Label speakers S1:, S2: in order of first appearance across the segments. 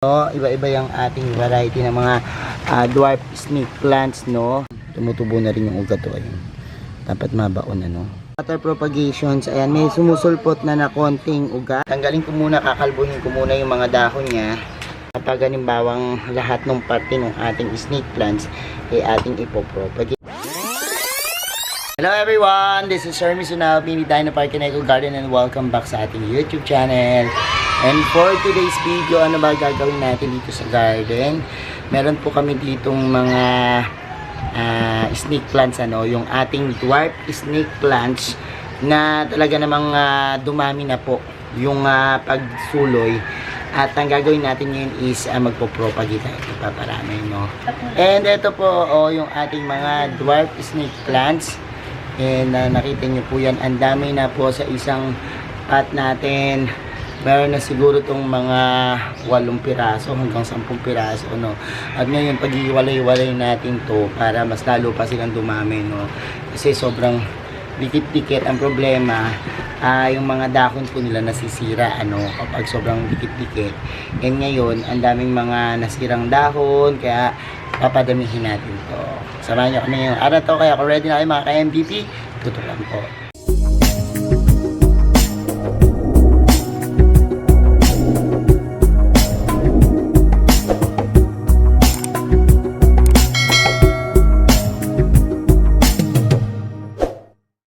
S1: No, iba-iba yung ating variety ng mga dwarf snake plants, no. Tumutubo na rin yung ugat, ayun. Dapat mabaon, ano. Water propagations, ayan, may sumusulpot na konting ugat. Tanggalin ko muna, kakalbuhin ko muna yung mga dahon niya. Kapag halimbawang lahat ng parte ng ating snake plants ay ating ipopropagate. Hello everyone, this is Sir Misunaw, Pini Dino Park and Eco Garden, and welcome back sa ating YouTube channel. And for today's video, ano ba gagawin natin dito sa garden? Meron po kami ditong mga snake plants, ano, yung ating dwarf snake plants na talaga namang dumami na po yung pagsuloy. At ang gagawin natin ngayon is magpo-propagate tayo, paparami, no? And ito po yung ating mga dwarf snake plants. And nakita nyo po yan, ang dami na po sa isang pot natin. Meron na siguro itong mga 8 piraso hanggang 10 piraso, no? At ngayon, pag-iwalay-walay natin to para mas lalo pa silang dumami, no? Kasi sobrang dikit-dikit. Ang problema, yung mga dahon po nila nasisira, ano, kapag sobrang dikit-dikit. And ngayon, ang daming mga nasirang dahon, kaya papadamihin natin to. Samahan nyo kami ngayong araw to, kaya kung ready na kayo mga ka-MVP, tutukan po.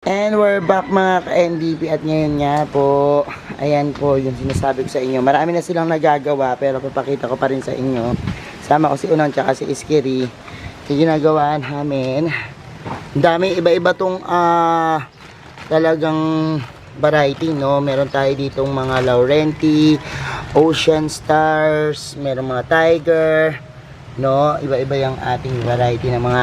S1: And we're back mga ka-NDP, at ngayon nga po, ayan po yung sinasabi ko sa inyo. Marami na silang nagagawa pero papakita ko pa rin sa inyo. Sama ko si Unon tsaka si Iskiri. Yung ginagawa namin, dami, iba-iba tong talagang variety, no? Meron tayo ditong mga Laurenti, Ocean Stars, meron mga Tiger, no? Iba-iba yung ating variety ng mga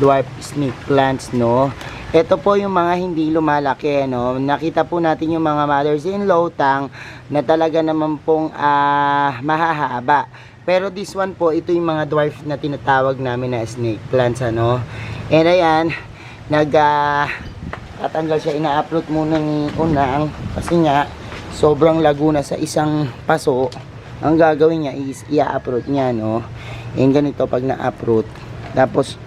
S1: dwarf snake plants, no? Ito po yung mga hindi lumalaki, no? Nakita po natin yung mga mothers in lotang na talaga naman pong mahahaba. Pero this one po, ito yung mga dwarf na tinatawag namin na snake plants, ano? And ayan, tatanggal siya, ina-uproot muna ni Unang kasi nga sobrang lago na sa isang paso. Ang gagawin niya is i-uproot niya, no? And ganito pag na-uproot, tapos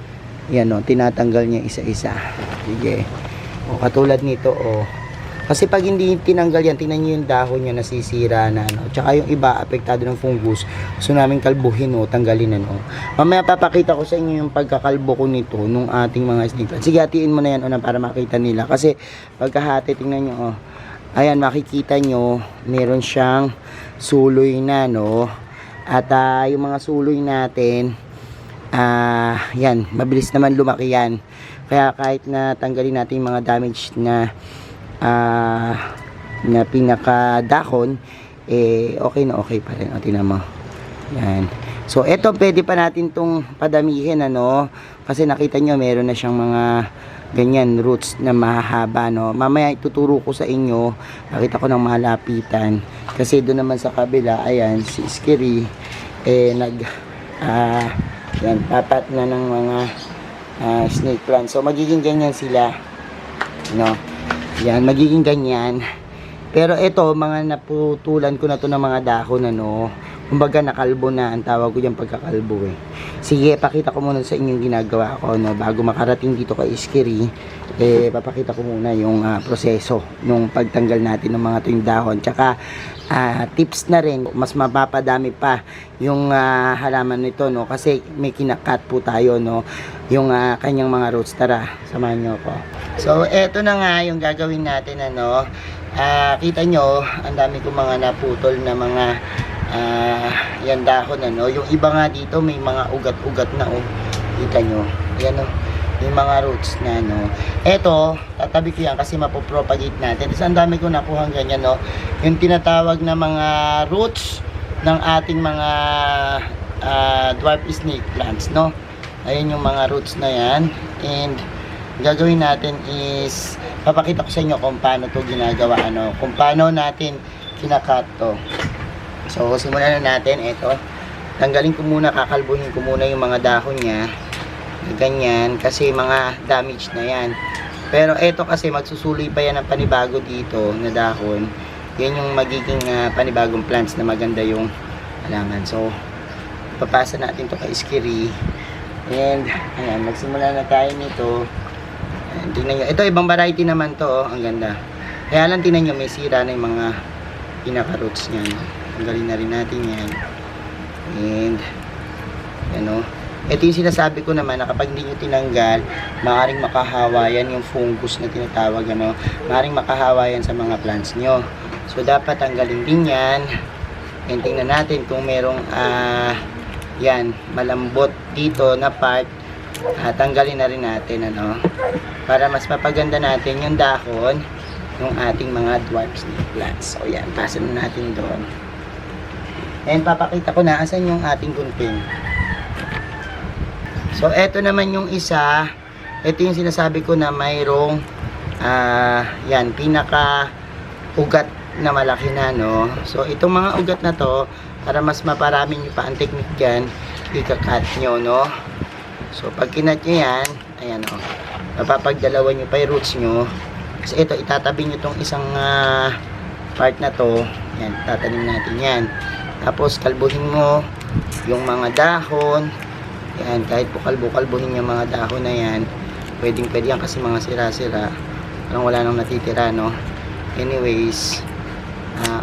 S1: yan, no, tinatanggal niya isa-isa. Sige. O katulad nito, o. Kasi pag hindi tinanggal yan, tingnan niyo yung dahon niya nasisira na, no. Tsaka yung iba apektado ng fungus. Gusto namin kalbuhin, no, tanggalin na, no. Mamaya papakita ko sa inyo yung pagkakalbo ko nito nung ating mga snake plants. Sige, hatiin mo na yan, Unang, para makita nila. Kasi pagkahati, tingnan niyo, oh. Ayan, makikita niyo, meron siyang suloy na, no. At yung mga suloy natin, yan, mabilis naman lumaki yan. Kaya kahit na tanggalin natin yung mga damage na pinakadahon, okay na okay pa rin. O, tingnan mo. Yan. So, eto pwede pa natin tong padamihin, ano, kasi nakita nyo, meron na siyang mga ganyan roots na mahahaba, no. Mamaya ituturo ko sa inyo, nakita ko ng malapitan. Kasi doon naman sa kabila, ayan, si Iskiri, yan, papat na ng mga snake plants. So, magiging ganyan sila, no. Yan, magiging ganyan. Pero ito, mga naputulan ko na to ng mga dahon, ano. Kumbaga, nakalbo na. Ang tawag ko dyan pagkakalbo, eh. Sige, pakita ko muna sa inyo yung ginagawa ko, no. Bago makarating dito kay Iskiri, papakita ko muna yung proseso nung pagtanggal natin ng mga tuwing dahon. Tsaka, tips na rin, mas mapapadami pa yung halaman nito, no. Kasi may kinakat po tayo, no. Yung kanyang mga roots. Tara, samahan nyo ko. So, eto na nga yung gagawin natin, ano. Kita nyo, ang dami kong mga naputol na mga yan dahon, ano. Yung iba nga dito may mga ugat-ugat na, oh. Kita nyo, yan, oh, yung mga roots na, no. Eto, tatabi ko yan kasi mapopropagate natin. Tapos ang dami ko nakuha ganyan, no. Yung tinatawag na mga roots ng ating mga dwarf snake plants, no. Ayan yung mga roots na yan. And gagawin natin is papakita ko sa inyo kung paano to ginagawa, ano, kung paano natin kinakat to. So, simulan na natin. Ito, tanggalin ko muna, kakalbuhin ko muna yung mga dahon niya. Ganyan, kasi mga damage na yan. Pero ito kasi magsusuloy pa yan ng panibago dito na dahon. Yan yung magiging panibagong plants na maganda yung halaman. So, papasa natin to kay Iskiri. And, ayan, magsimula na tayo nito. Ayan, tingnan nyo. Ito, ibang variety naman to, oh. Ang ganda. Kaya lang, tingnan nyo, may sira na yung mga pinaka-roots niya. No? Tanggalin na rin natin yan. And, ano, ito yung sinasabi ko naman na kapag hindi nyo tinanggal, maaaring makahawa yan yung fungus na tinatawag, ano, maaaring makahawa yan sa mga plants nyo. So, dapat tanggalin din yan. And tingnan natin kung merong, yan, malambot dito na part, tanggalin na rin natin, ano, para mas mapaganda natin yung dahon ng ating mga dwarf snake plants. So, yan, pasa na natin doon. And papakita ko na asan yung ating gunting. So, eto naman yung isa. Ito yung sinasabi ko na mayroong, yan, pinaka ugat na malaki na, no? So, itong mga ugat na to, para mas maparami nyo pa ang technique dyan, ika-cut nyo, no? So, pag kinat nyo yan, ayan, o, napapagdalawa nyo pa yung roots nyo. Kasi ito, itatabi nyo tong isang part na to. Yan, tatanim natin yan. Tapos, kalbuhin mo yung mga dahon. Yan, kahit po kalbo-kalbuhin yung mga dahon na yan, pwedeng-pwede yan kasi mga sira-sira. Parang wala nang natitira, no? Anyways,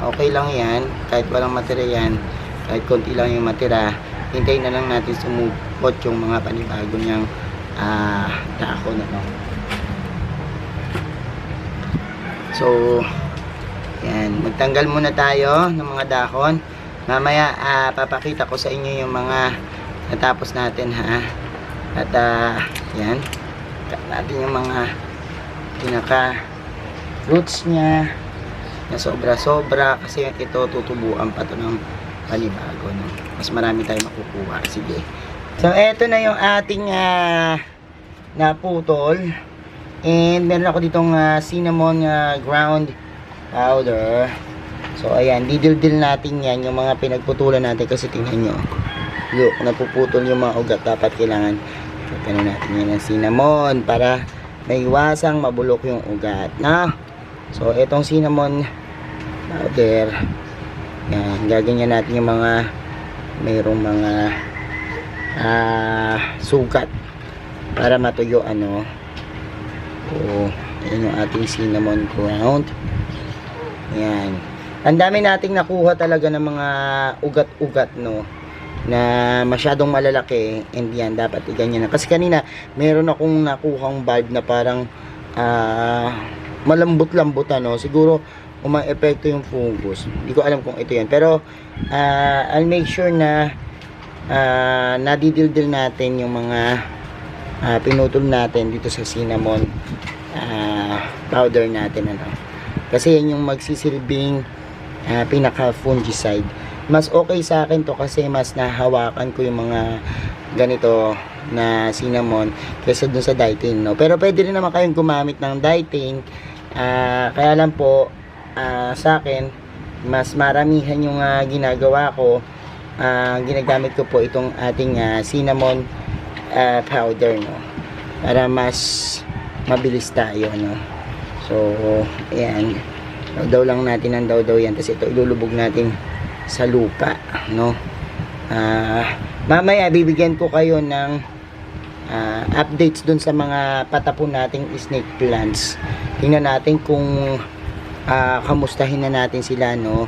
S1: okay lang yan. Kahit walang matira yan, kahit konti lang yung matira, hintayin na lang natin sumupot yung mga panibago niyang dahon, no? So, yan. Magtanggal muna tayo ng mga dahon. Mamaya, papakita ko sa inyo yung mga natapos natin, ha. At yan, cut natin yung mga pinaka roots niya na sobra-sobra kasi ito tutubuan pa to ng panibago, no? Mas marami tayong makukuha. Sige. So, eto na yung ating naputol. And meron ako ditong cinnamon ground powder. So, ayan, didildil natin yan, yung mga pinagputulan natin kasi tingnan nyo. Look, napuputol yung mga ugat. Dapat kailangan ano natin yan ng cinnamon para maiwasang mabulok yung ugat, na. So, itong cinnamon powder, yan, gaganyan natin yung mga mayroong mga sugat para matuyo, ano. So, yan yung ating cinnamon ground. Yan. Ang dami nating nakuha talaga ng mga ugat-ugat, no, na masyadong malalaki, and yan, dapat iganyan na. Kasi kanina, meron akong nakuhang bulb na parang malambot-lambot, ano. Siguro, uma-epekto yung fungus. Hindi ko alam kung ito yan. Pero, I'll make sure na nadidildil natin yung mga pinutol natin dito sa cinnamon powder natin, ano. Kasi yan yung magsisilbing pinaka-fungicide. Mas okay sa akin to kasi mas nahawakan ko yung mga ganito na cinnamon kaysa dun sa Dighting, no. Pero pwede rin naman kayong gumamit ng Dighting. Kaya lang po, sa akin, mas maramihan yung ginagawa ko. Ginagamit ko po itong ating cinnamon powder, no, para mas mabilis tayo, no. So, ayan, daw lang natin ang daw yan, kasi ito ilulubog natin sa lupa, no. Mamaya bibigyan ko kayo ng updates dun sa mga patapon nating snake plants. Tingnan natin kung kamustahin na natin sila, no,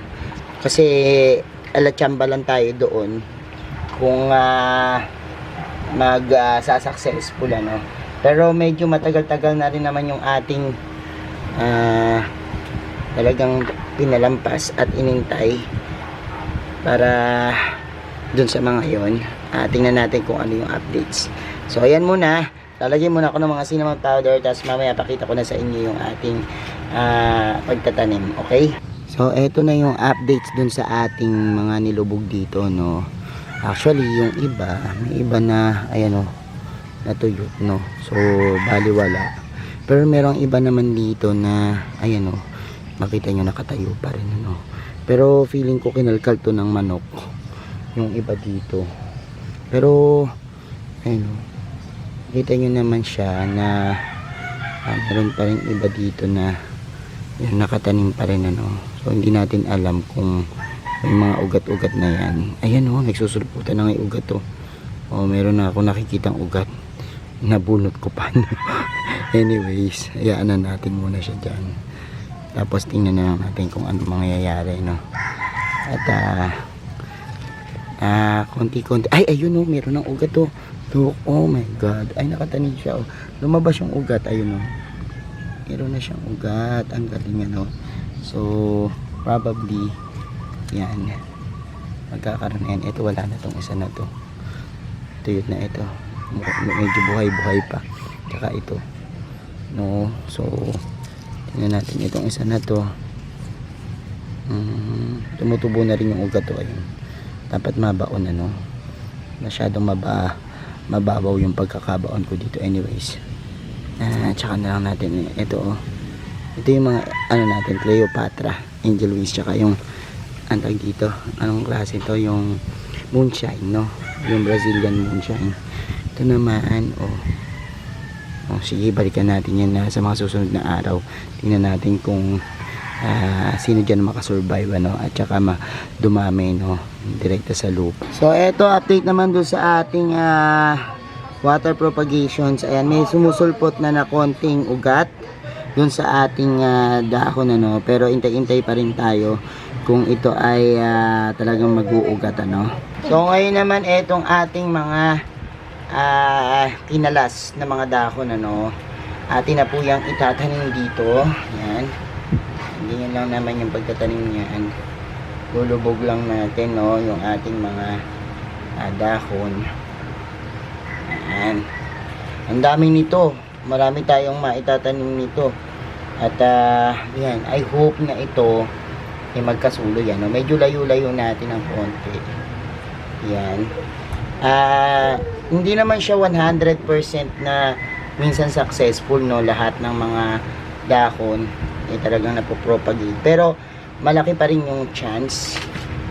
S1: kasi alatsamba lang tayo doon kung successful, ano. Pero medyo matagal-tagal na rin naman yung ating talagang pinalampas at inintay para dun sa mga yon. Tingnan natin kung ano yung updates. So, ayan muna. Lalagyan muna ako ng mga cinnamon powder, tapos mamaya pakita ko na sa inyo yung ating pagtatanim. Okay? So, eto na yung updates dun sa ating mga nilubog dito, no. Actually, yung iba, may iba na, ayan, o, natuyo, no. So, baliwala. Pero merong iba naman dito na, ayan, o, makita nyo nakatayo pa rin, ano. Pero feeling ko kinalkal to ng manok yung iba dito. Pero ayun, kita nyo naman siya na meron pa rin iba dito na yun, nakatanim pa rin, ano. So hindi natin alam kung Yung mga ugat-ugat na yan. Ayan oh, nagsusulputan na ng ugat to. Oh, meron na ako nakikitang ugat. Nabunot ko pa. Anyways, hayaan na natin muna siya dyan. Tapos tingnan na lang natin kung ano mangyayari, no. At konti-konti. Ay, ayun oh, meron ng ugat to. Look, oh my god. Ay, nakatanim siya oh. Lumabas yung ugat, ayun oh. Meron na siyang ugat. Ang galing ano. So, probably yan. Magkakaroon yan. Ito wala na tong isa na to. Tuyot na ito. Medyo buhay-buhay pa. Tsaka ito. No. So, tingnan natin itong isa na to. Tumutubo na rin yung ugat to. Ayun. Dapat mabaon ano. Masyadong mababaw yung pagkakabaon ko dito. Anyways. Tsaka na lang natin. Ito oh. Ito yung mga ano natin. Cleopatra. Angel wings. Tsaka yung antag dito. Anong klase ito? Yung moonshine, no? Yung Brazilian moonshine. Ito naman, oh. Oh, sige, balikan natin yan sa mga susunod na araw. Tingnan natin kung sino dyan makasurvive, ano? At saka dumami, no? Direkta sa lupa. So, eto, update naman doon sa ating water propagations. Ayan, may sumusulpot na konting ugat doon sa ating dahon, ano? Pero intay-intay pa rin tayo kung ito ay talagang mag-uugat, ano. So ngayon naman etong ating mga kinalas na mga dahon, ano, atin na po yung itatanim dito. Yan, hindi lang naman yung pagtatanim niyan, lulubog lang natin, no, yung ating mga dahon. Yan, ang dami nito, marami tayong maitatanim nito. At yan, I hope na ito magkasulo yan, no? Medyo layo-layo natin ng konti. Yan. Hindi naman siya 100% na minsan successful, no, lahat ng mga dahon talagang napopropagate. Pero malaki pa rin yung chance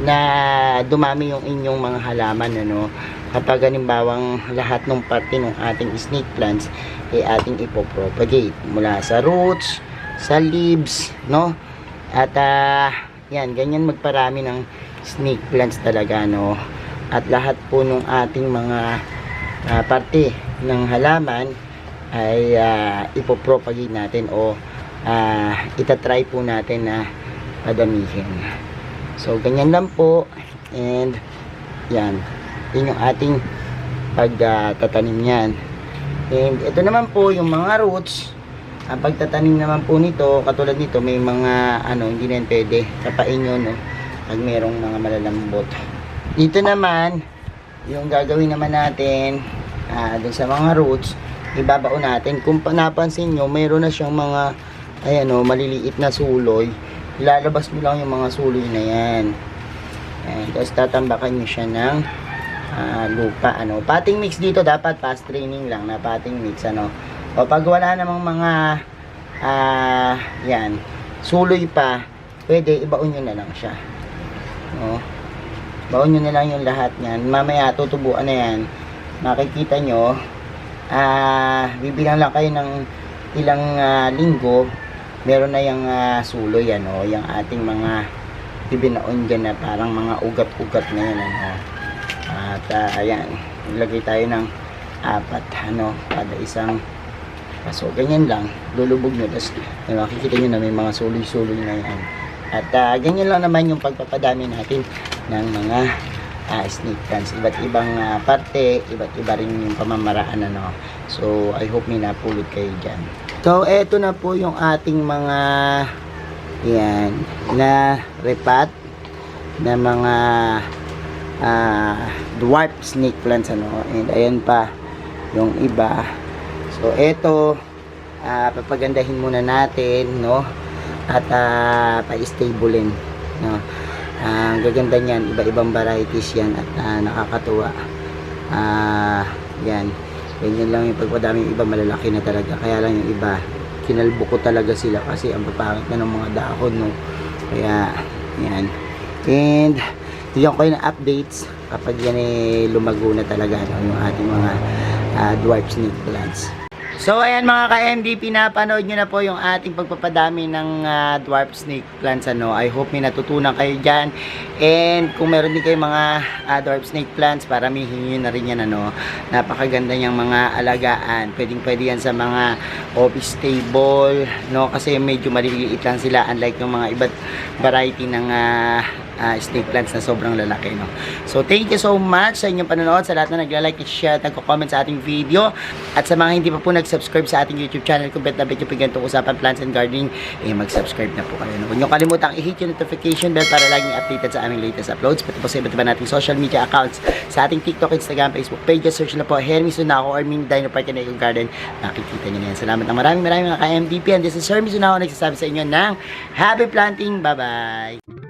S1: na dumami yung inyong mga halaman, ano, kapag halimbawang lahat ng parte ng ating snake plants ating ipopropagate mula sa roots, sa leaves, no. At yan, ganyan magparami ng snake plants talaga, no. At lahat po ng ating mga parte ng halaman ay ipopropagate natin o itatry po natin na padamihin. So, ganyan lang po. And yan, yun yung ating pagtatanim yan. And ito naman po yung mga roots. Ang pagtatanim naman po nito, katulad nito, may mga ano, hindi na pwede kapain yun, no, pag merong mga malalambot. Dito naman, yung gagawin naman natin dun sa mga roots, ibabaon natin. Kung napansin nyo, mayroon na siyang mga ayan, no, maliliit na suloy. Ilalabas mo lang yung mga suloy na yan. Ayan, tapos tatambakan nyo siya ng lupa, ano. Potting mix dito, dapat fast training lang na potting mix, ano. O pag wala namang mga yan, suloy pa, pwede ibaon nyo na lang siya, no? Baon nyo na lang yung lahat niyan. Mamaya tutubuan na yan, makikita nyo. Bibilang lang kayo ng ilang linggo, meron na yung suloy, ano, yung ating mga bibinaon dyan na parang mga ugat-ugat na yan, ano. At ayan, ilagay tayo ng 4, ano, kada isang. So, ganyan lang, lulubog nyo, tapos makikita nyo na may mga suloy-suloy na yan. At ganyan lang naman yung pagpapadami natin ng mga snake plants. Iba't ibang parte, iba't iba rin yung pamamaraan, ano. So, I hope may napulot kayo dyan. So, eto na po yung ating mga yan, na repat na mga dwarf snake plants, ano. And ayan pa yung iba. So, eto, papagandahin muna natin, no? At pa-stablein, no? Gaganda niyan, iba-ibang varieties yan at nakakatuwa. Yan. Ganyan lang yung pagpadami, yung iba malalaki na talaga. Kaya lang yung iba, kinalbo ko talaga sila kasi ang papangit na ng mga dahon, no? Kaya, yan. And, bigyan ko kayo ng updates kapag yan lumago na talaga, no? Yung ating mga dwarf snake plants. So ayan mga ka-MDP, napanood nyo na po yung ating pagpapadami ng dwarf snake plants. I hope may natutunan kayo dyan. And kung meron din kayo mga dwarf snake plants, paramihin nyo na rin yan. Napakaganda niyang mga alagaan. Pwede yan sa mga office table, no? Kasi medyo maliliit lang sila, unlike yung mga iba't variety ng snake plants na sobrang lalaki, no? So thank you so much sa inyong panonood, sa lahat na nagla-like at share at nagko-comment sa ating video, at sa mga hindi pa po nag-subscribe sa ating YouTube channel, kung bet na bet yung pigantong usapan plants and gardening, mag-subscribe na po kayo, no? Huwag nyo kalimutang i-hit yung notification bell para laging updated sa aming latest uploads, pati po sa iba't iba nating social media accounts, sa ating TikTok, Instagram, Facebook page. Just search na po Hermes Sunao or Mini Dino Park and Eco Garden, makikita nyo na yan. Salamat ng maraming mga ka-MDP, and this is Hermes Sunao nagsasabi sa inyo ng happy planting. Bye bye.